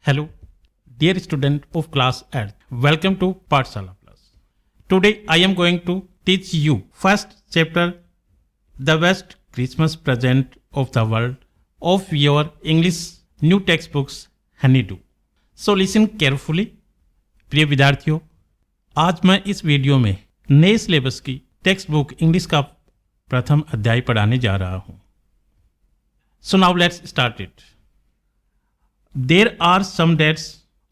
Hello, dear student of class 8th. Welcome to Pathshala Plus. Today I am going to teach you first chapter, the best Christmas present of the world, of your English new textbooks Honeydew. So listen carefully. प्रिय विद्यार्थियों, आज मैं इस video में नए syllabus की text book English का प्रथम अध्याय पढ़ाने जा रहा हूं. So now let's start it. There are some dates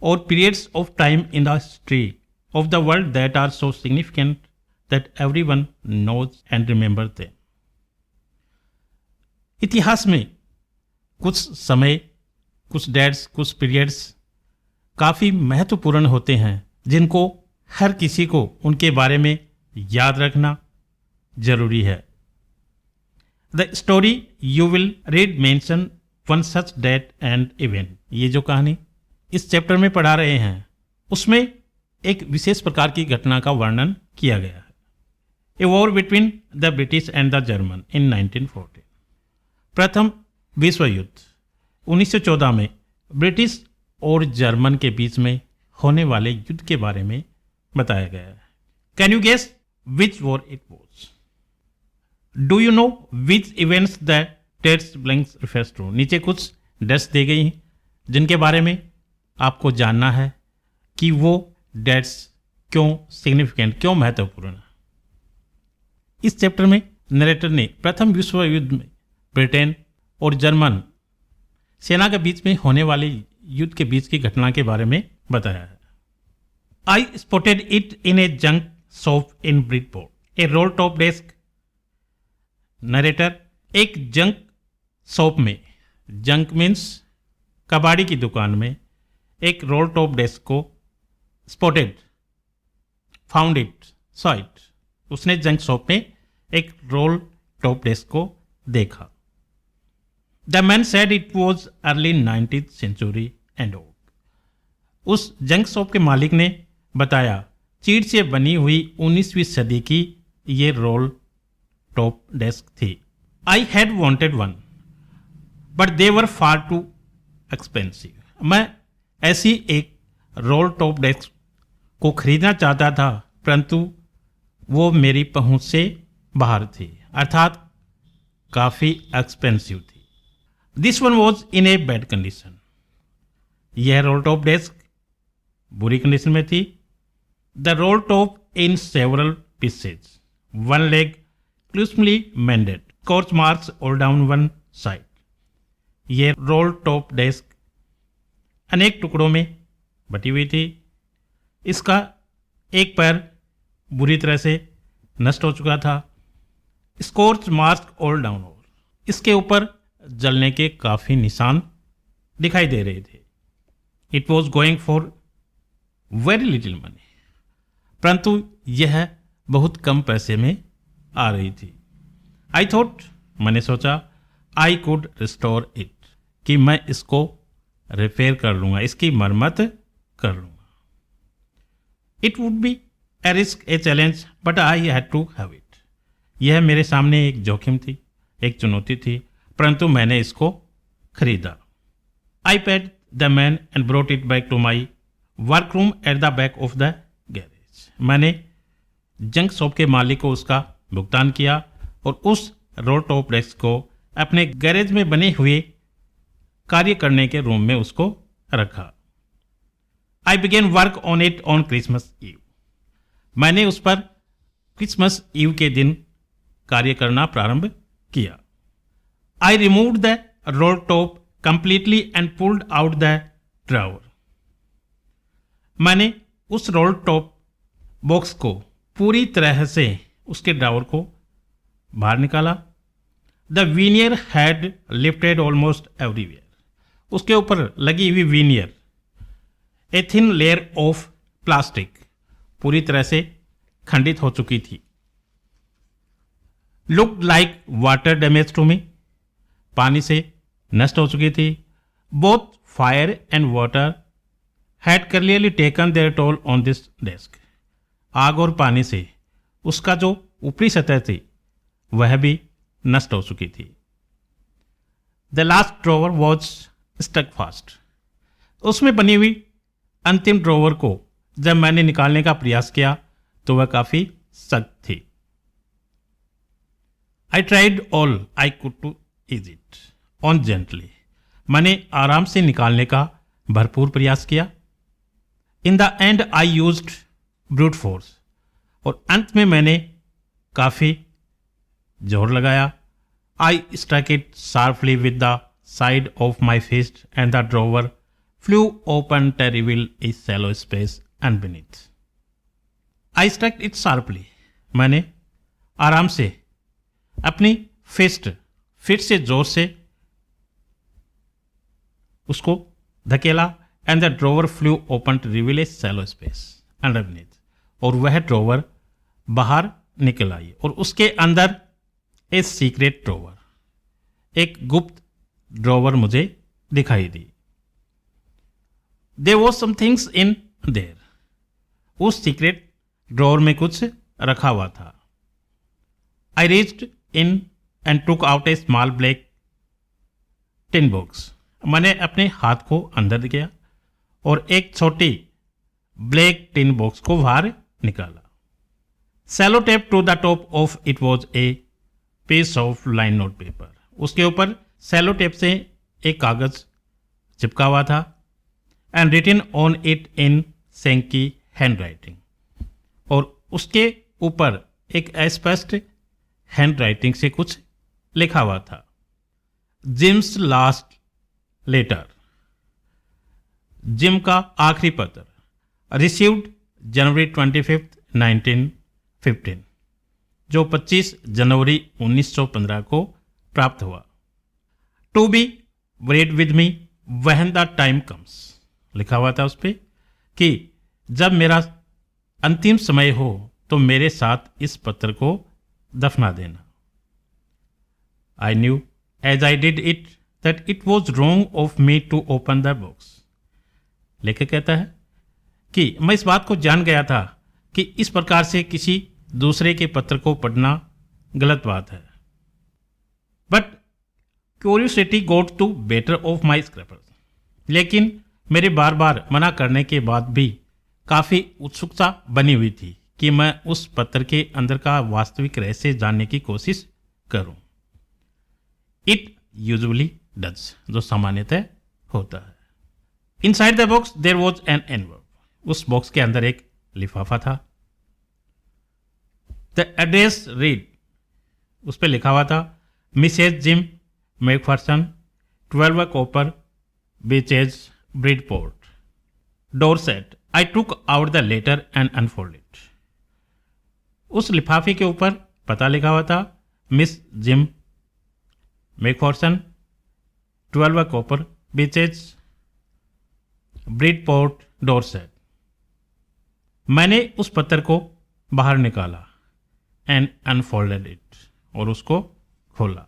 or periods of time in the history of the world that are so significant that everyone knows and remembers them. इतिहास में कुछ समय, कुछ डेट्स, कुछ पीरियड्स काफ़ी महत्वपूर्ण होते हैं जिनको हर किसी को उनके बारे में याद रखना जरूरी है. The story you will read mention one such date and event. ये जो कहानी इस चैप्टर में पढ़ा रहे हैं उसमें एक विशेष प्रकार की घटना का वर्णन किया गया है. A war between the British and the German in 1914. प्रथम विश्व युद्ध 1914 में ब्रिटिश और जर्मन के बीच में होने वाले युद्ध के बारे में बताया गया है. Can you guess which war it was? Do you know which events that dates blanks refers to? नीचे कुछ डेट्स दी गई हैं जिनके बारे में आपको जानना है कि वो डेट्स क्यों सिग्निफिकेंट, क्यों महत्वपूर्ण है. इस चैप्टर में नरेटर ने प्रथम विश्व युद्ध में ब्रिटेन और जर्मन सेना के बीच में होने वाले युद्ध के बीच की घटना के बारे में बताया है. I spotted it in a junk shop in Bridport, a roll top desk. Narrator एक जंक शॉप में, जंक मीन्स कबाड़ी की दुकान में, एक रोल टॉप डेस्क को spotted, found it, saw it. उसने जंक शॉप में एक रोल टॉप डेस्क को देखा. The man said it was early 19th century and oak. उस जंक शॉप के मालिक ने बताया चीड़ से बनी हुई 19वीं सदी की ये रोल टॉप डेस्क थी. I had wanted one but they were far too expensive. मैं ऐसी एक रोल टॉप डेस्क को खरीदना चाहता था परंतु वो मेरी पहुंच से बाहर थी, अर्थात काफ़ी एक्सपेंसिव थी. This one was in a bad condition. यह रोल टॉप डेस्क बुरी कंडीशन में थी. The roll top in several pieces, one leg closely mended, scotch marks all down one side. ये रोल टॉप डेस्क अनेक टुकड़ों में बटी हुई थी. इसका एक पैर बुरी तरह से नष्ट हो चुका था. स्कॉच मार्क्स ऑल डाउन, और इसके ऊपर जलने के काफ़ी निशान दिखाई दे रहे थे. It was going for very little money, परंतु यह बहुत कम पैसे में आ रही थी. आई थॉट, मैंने सोचा, आई कुड रिस्टोर इट, कि मैं इसको रिपेयर कर लूँगा, इसकी मरम्मत कर लूँगा. It would be a risk, a challenge, but I had to have it. यह मेरे सामने एक जोखिम थी, एक चुनौती थी, परंतु मैंने इसको खरीदा. I paid the man and brought it back to my workroom at the back of the garage. मैंने जंक शॉप के मालिक को उसका भुगतान किया और उस रोल टॉप डेस्क को अपने गैरेज में बने हुए कार्य करने के रूम में उसको रखा. I began work on it on Christmas Eve. मैंने उस पर क्रिसमस ईव के दिन कार्य करना प्रारंभ किया. I removed the roll top completely and pulled out the drawer. मैंने उस रोल टॉप बॉक्स को पूरी तरह से उसके ड्रॉवर को बाहर निकाला. The veneer had lifted almost everywhere. उसके ऊपर लगी हुई veneer, a thin layer of plastic, पूरी तरह से खंडित हो चुकी थी. Looked like water damage to me. पानी से नष्ट हो चुकी थी. Both fire and water had clearly taken their toll on this desk. आग और पानी से उसका जो ऊपरी सतह थी वह भी नष्ट हो चुकी थी. The last drawer was stuck fast. उसमें बनी हुई अंतिम ड्रॉवर को जब मैंने निकालने का प्रयास किया तो वह काफी सख्त थी। I tried all I could to ease it on gently. मैंने आराम से निकालने का भरपूर प्रयास किया। In the end I used brute force, और अंत में मैंने काफी जोर लगाया। I struck it sharply with the side of my fist and the drawer flew open to reveal a shallow space underneath. I struck it sharply. मैंने आराम से अपनी फिस्ट फिर से जोर से उसको धकेला and the drawer flew open to reveal a shallow space underneath, और वह ड्रॉवर बाहर निकल आई और उसके अंदर ए सीक्रेट ड्रॉवर, एक गुप्त ड्रॉवर मुझे दिखाई दी। There was some things in there, उस सीक्रेट ड्रॉवर में कुछ रखा हुआ था। I reached in and took out a small black tin box. मैंने अपने हाथ को अंदर किया और एक छोटी ब्लैक टिन बॉक्स को बाहर निकाला। Sellotape to the top of it was a piece of line note paper. उसके ऊपर सेलो टेप से एक कागज चिपका हुआ था। And written on it in shaky handwriting, और उसके ऊपर एक अस्पष्ट हैंड राइटिंग से कुछ लिखा हुआ था। जिम्स लास्ट लेटर, जिम का आखिरी पत्र, रिसीव्ड जनवरी 25, 1915, जो 25 जनवरी 1915 को प्राप्त हुआ। To be read with me when the time comes, लिखा हुआ था उस पर कि जब मेरा अंतिम समय हो तो मेरे साथ इस पत्र को दफना देना। I knew as I did it that it was wrong of me to open the box. लेखक कहता है कि मैं इस बात को जान गया था कि इस प्रकार से किसी दूसरे के पत्र को पढ़ना गलत बात है। But curiosity got to better of my scruples, लेकिन मेरे बार बार मना करने के बाद भी काफ़ी उत्सुकता बनी हुई थी कि मैं उस पत्र के अंदर का वास्तविक रहस्य जानने की कोशिश करूं। इट यूजुअली डज, जो सामान्यतः होता है। Inside the box there was an envelope, उस बॉक्स के अंदर एक लिफाफा था। द एड्रेस रीड, उस पर लिखा हुआ था Mrs Jim McPherson, 12 Copper Beeches Bridport, Dorset. I took out the letter and unfold it. उस लिफाफे के ऊपर पता लिखा हुआ था Miss Jim McPherson, 12 Copper Beeches Bridport, Dorset. मैंने उस पत्र को बाहर निकाला एंड अनफोल्डेड इट, और उसको खोला।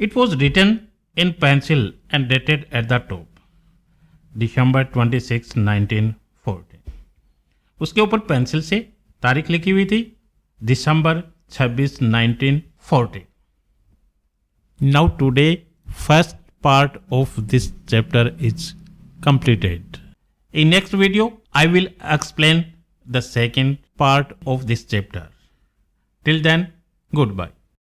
It was written in pencil and dated at the top December 26, 1914। उसके ऊपर पेंसिल से तारीख लिखी हुई थी दिसंबर 26, 1914। Now today first part of this chapter is completed. In next video I will explain the second part of this chapter. Till then, goodbye.